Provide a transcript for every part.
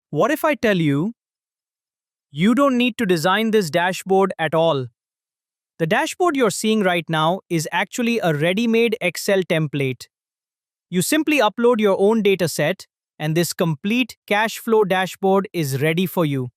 What if I tell you, you don't need to design this dashboard at all? The dashboard you're seeing right now is actually a ready-made Excel template. You simply upload your own dataset, and this complete cash flow dashboard is ready for you.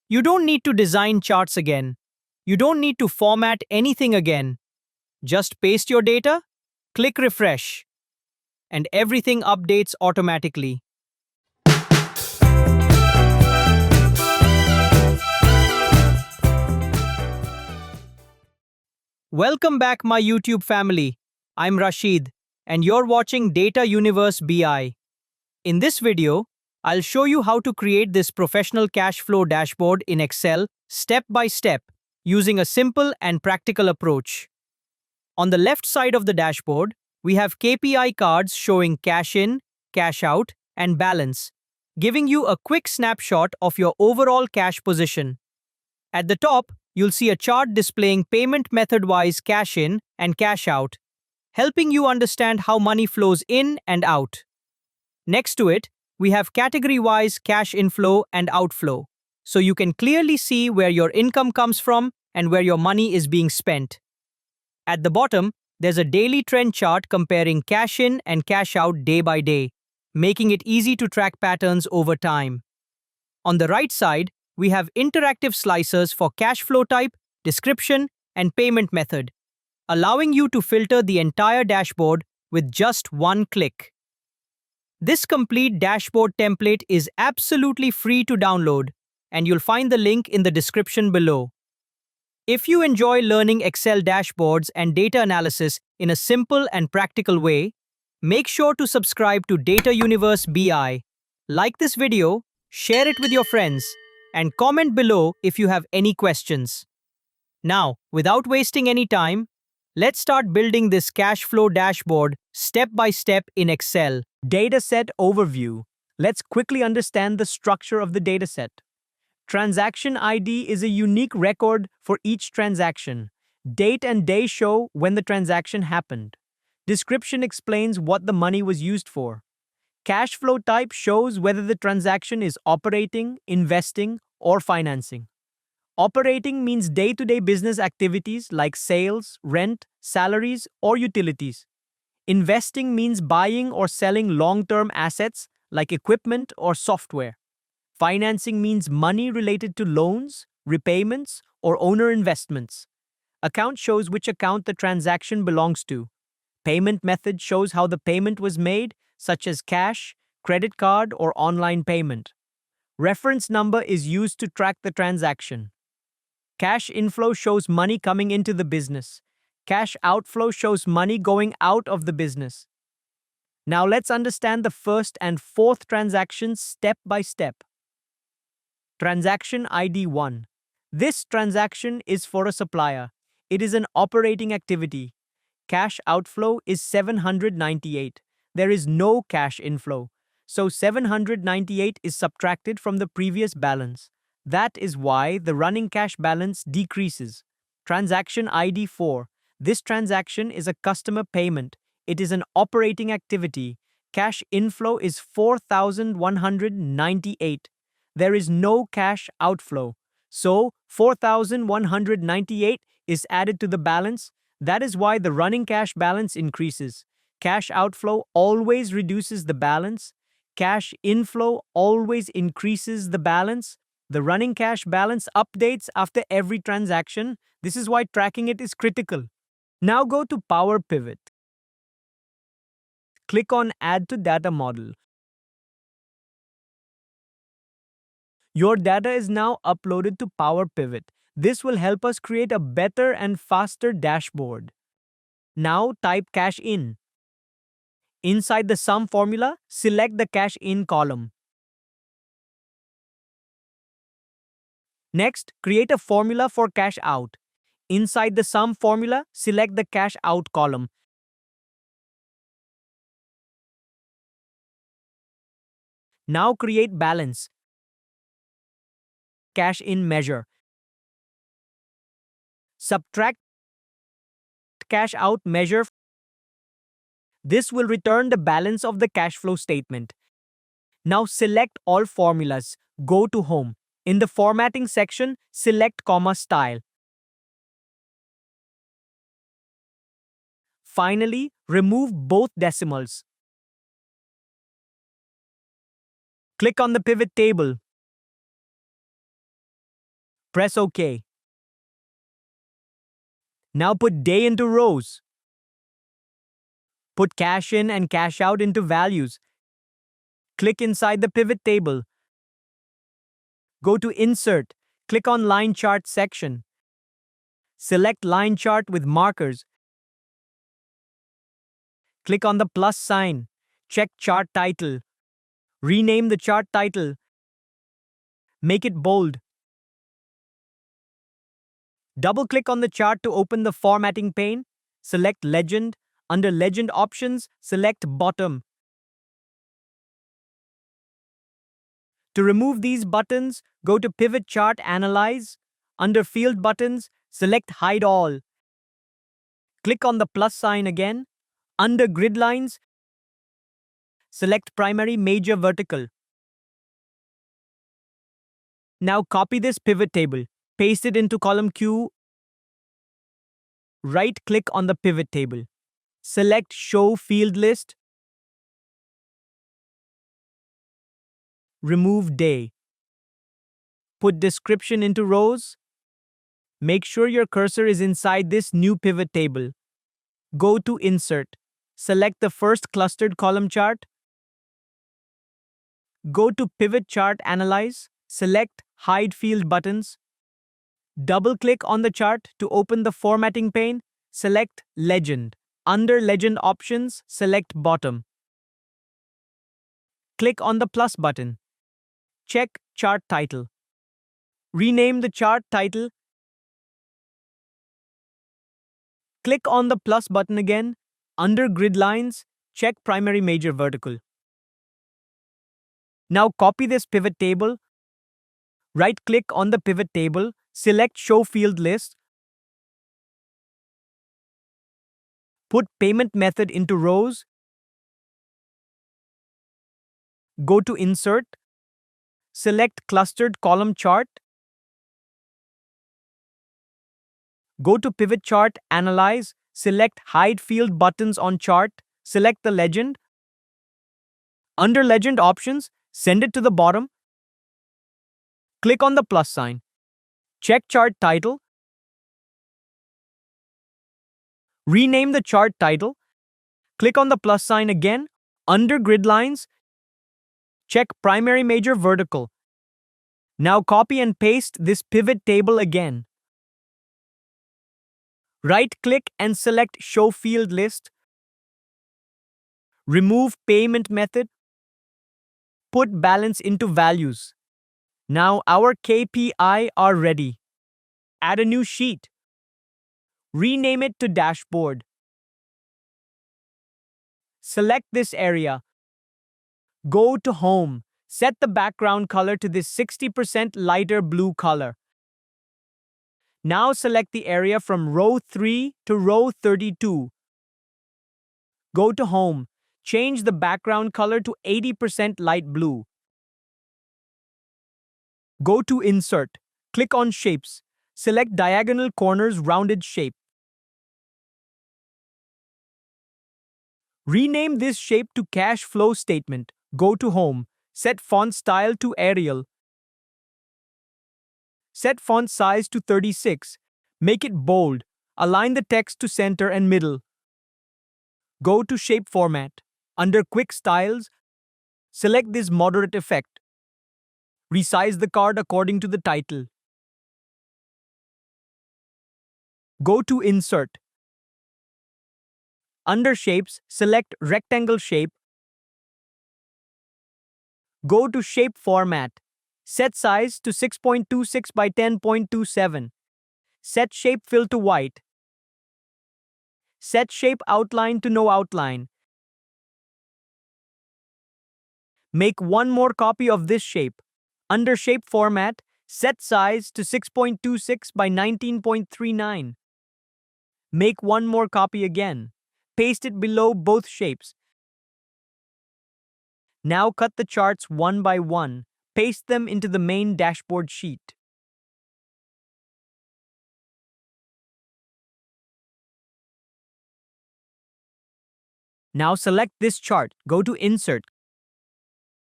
You don't need to design charts again. You don't need to format anything again. Just paste your data, click refresh, and everything updates automatically. Welcome back, my YouTube family. I'm Rashid, and you're watching Data Universe BI. In this video, I'll show you how to create this professional cash flow dashboard in Excel step by step using a simple and practical approach. On the left side of the dashboard, we have KPI cards showing cash in, cash out, and balance, giving you a quick snapshot of your overall cash position. At the top, you'll see a chart displaying payment method-wise cash in and cash out, helping you understand how money flows in and out. Next to it, we have category-wise cash inflow and outflow, so you can clearly see where your income comes from and where your money is being spent. At the bottom, there's a daily trend chart comparing cash in and cash out day by day, making it easy to track patterns over time. On the right side, we have interactive slicers for cash flow type, description, and payment method, allowing you to filter the entire dashboard with just one click. This complete dashboard template is absolutely free to download, and you'll find the link in the description below. If you enjoy learning Excel dashboards and data analysis in a simple and practical way, make sure to subscribe to Data Universe BI. Like this video, share it with your friends, and comment below if you have any questions. Now, without wasting any time, let's start building this cash flow dashboard step by step in Excel. Dataset overview. Let's quickly understand the structure of the dataset. Transaction ID is a unique record for each transaction. Date and day show when the transaction happened. Description explains what the money was used for. Cash flow type shows whether the transaction is operating, investing, or financing. Operating means day-to-day business activities like sales, rent, salaries, or utilities. Investing means buying or selling long-term assets like equipment or software. Financing means money related to loans, repayments, or owner investments. Account shows which account the transaction belongs to. Payment method shows how the payment was made, such as cash, credit card, or online payment. Reference number is used to track the transaction. Cash inflow shows money coming into the business. Cash outflow shows money going out of the business. Now let's understand the first and fourth transactions step by step. Transaction ID 1. This transaction is for a supplier. It is an operating activity. Cash outflow is 798. There is no cash inflow, so 798 is subtracted from the previous balance. That is why the running cash balance decreases. Transaction ID 4. This transaction is a customer payment. It is an operating activity. Cash inflow is 4,198. There is no cash outflow, so 4,198 is added to the balance. That is why the running cash balance increases. Cash outflow always reduces the balance. Cash inflow always increases the balance. The running cash balance updates after every transaction. This is why tracking it is critical. Now go to Power Pivot. Click on Add to Data Model. Your data is now uploaded to Power Pivot. This will help us create a better and faster dashboard. Now type cash in. Inside the sum formula, select the cash in column. Next, create a formula for cash out. Inside the sum formula, select the cash out column. Now create balance. Cash in measure. Subtract cash out measure. This will return the balance of the cash flow statement. Now select all formulas. Go to Home. In the Formatting section, select Comma Style. Finally, remove both decimals. Click on the pivot table. Press OK. Now put day into rows. Put cash in and cash out into values. Click inside the pivot table. Go to Insert. Click on Line Chart section. Select Line Chart with markers. Click on the plus sign. Check Chart Title. Rename the chart title. Make it bold. Double-click on the chart to open the formatting pane. Select Legend. Under Legend Options, select Bottom. To remove these buttons, go to Pivot Chart Analyze. Under Field Buttons, select Hide All. Click on the plus sign again. Under Grid Lines, select Primary Major Vertical. Now copy this pivot table. Paste it into column Q. Right-click on the pivot table. Select Show Field List. Remove Day. Put description into rows. Make sure your cursor is inside this new pivot table. Go to Insert. Select the first clustered column chart. Go to Pivot Chart Analyze. Select Hide Field Buttons. Double-click on the chart to open the formatting pane. Select Legend. Under Legend Options, select Bottom. Click on the plus button. Check Chart Title. Rename the chart title. Click on the plus button again. Under Grid Lines, check Primary Major Vertical. Now copy this pivot table. Right-click on the pivot table. Select Show Field List. Put payment method into rows. Go to Insert. Select Clustered Column Chart. Go to Pivot Chart Analyze. Select Hide Field Buttons on Chart. Select the legend. Under Legend Options, send it to the bottom. Click on the plus sign. Check Chart Title. Rename the chart title. Click on the plus sign again. Under Grid Lines, check Primary Major Vertical. Now copy and paste this pivot table again. Right-click and select Show Field List. Remove Payment Method. Put balance into values. Now our KPI are ready. Add a new sheet. Rename it to Dashboard. Select this area. Go to Home. Set the background color to this 60% lighter blue color. Now select the area from row 3 to row 32. Go to Home. Change the background color to 80% light blue. Go to Insert. Click on Shapes. Select Diagonal Corners Rounded Shape. Rename this shape to Cash Flow Statement. Go to Home. Set Font Style to Arial. Set font size to 36. Make it bold. Align the text to center and middle. Go to Shape Format. Under Quick Styles, select this moderate effect. Resize the card according to the title. Go to Insert. Under Shapes, select Rectangle Shape. Go to Shape Format. Set size to 6.26 by 10.27. Set Shape Fill to white. Set Shape Outline to no outline. Make one more copy of this shape. Under Shape Format, set size to 6.26 by 19.39. Make one more copy again. Paste it below both shapes. Now cut the charts one by one. Paste them into the main dashboard sheet. Now select this chart. Go to Insert.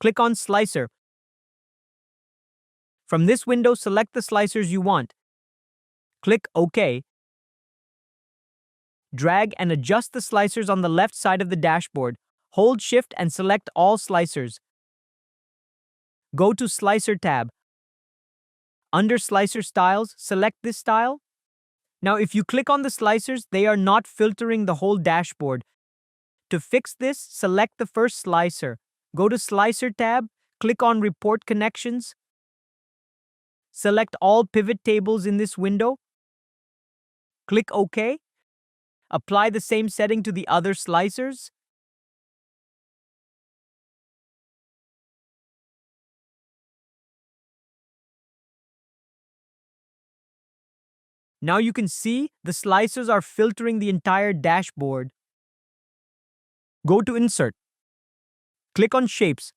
Click on Slicer. From this window, select the slicers you want. Click OK. Drag and adjust the slicers on the left side of the dashboard. Hold Shift and select all slicers. Go to Slicer tab. Under Slicer Styles, select this style. Now, if you click on the slicers, they are not filtering the whole dashboard. To fix this, select the first slicer. Go to Slicer tab, click on Report Connections. Select all pivot tables in this window. Click OK. Apply the same setting to the other slicers. Now you can see the slicers are filtering the entire dashboard. Go to Insert. Click on Shapes.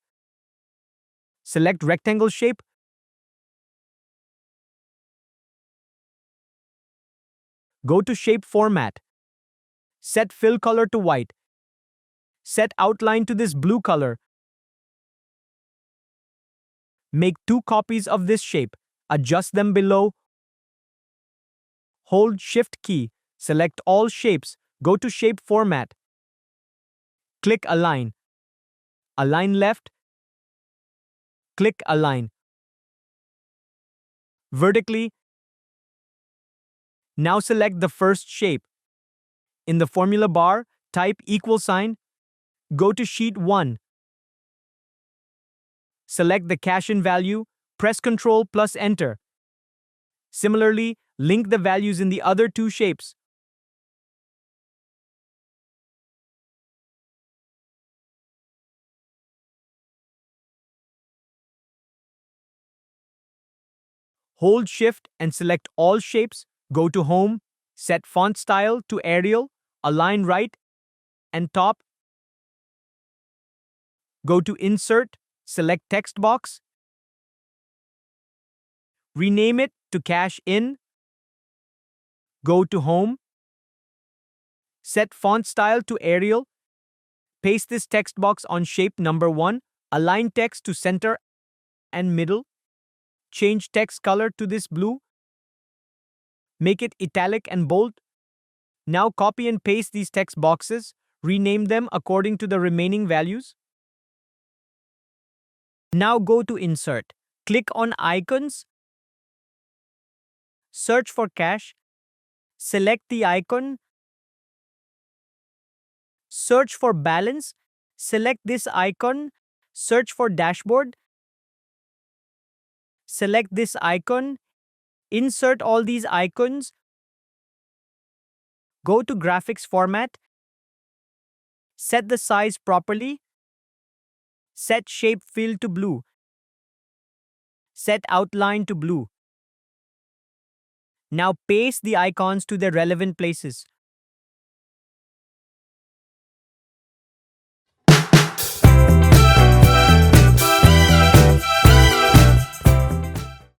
Select Rectangle Shape. Go to Shape Format. Set Fill Color to white. Set Outline to this blue color. Make 2 copies of this shape. Adjust them below. Hold Shift key. Select all shapes. Go to Shape Format. Click Align. Align left. Click Align. Vertically. Now select the first shape. In the formula bar, type $. Go to Sheet 1. Select the cash in value. Press Ctrl plus Enter. Similarly, link the values in the other 2 shapes. Hold Shift and select all shapes. Go to Home. Set font style to Arial. Align right and top. Go to Insert. Select Text box. Rename it to Cash In. Go to Home. Set font style to Arial. Paste this text box on shape number 1. Align text to center and middle. Change text color to this blue. Make it italic and bold. Now copy and paste these text boxes. Rename them according to the remaining values. Now go to Insert. Click on Icons. Search for Cash. Select the icon. Search for Balance. Select this icon. Search for Dashboard. Select this icon. Insert all these icons. Go to Graphics Format. Set the size properly. Set Shape Fill to blue. Set Outline to blue. Now paste the icons to their relevant places.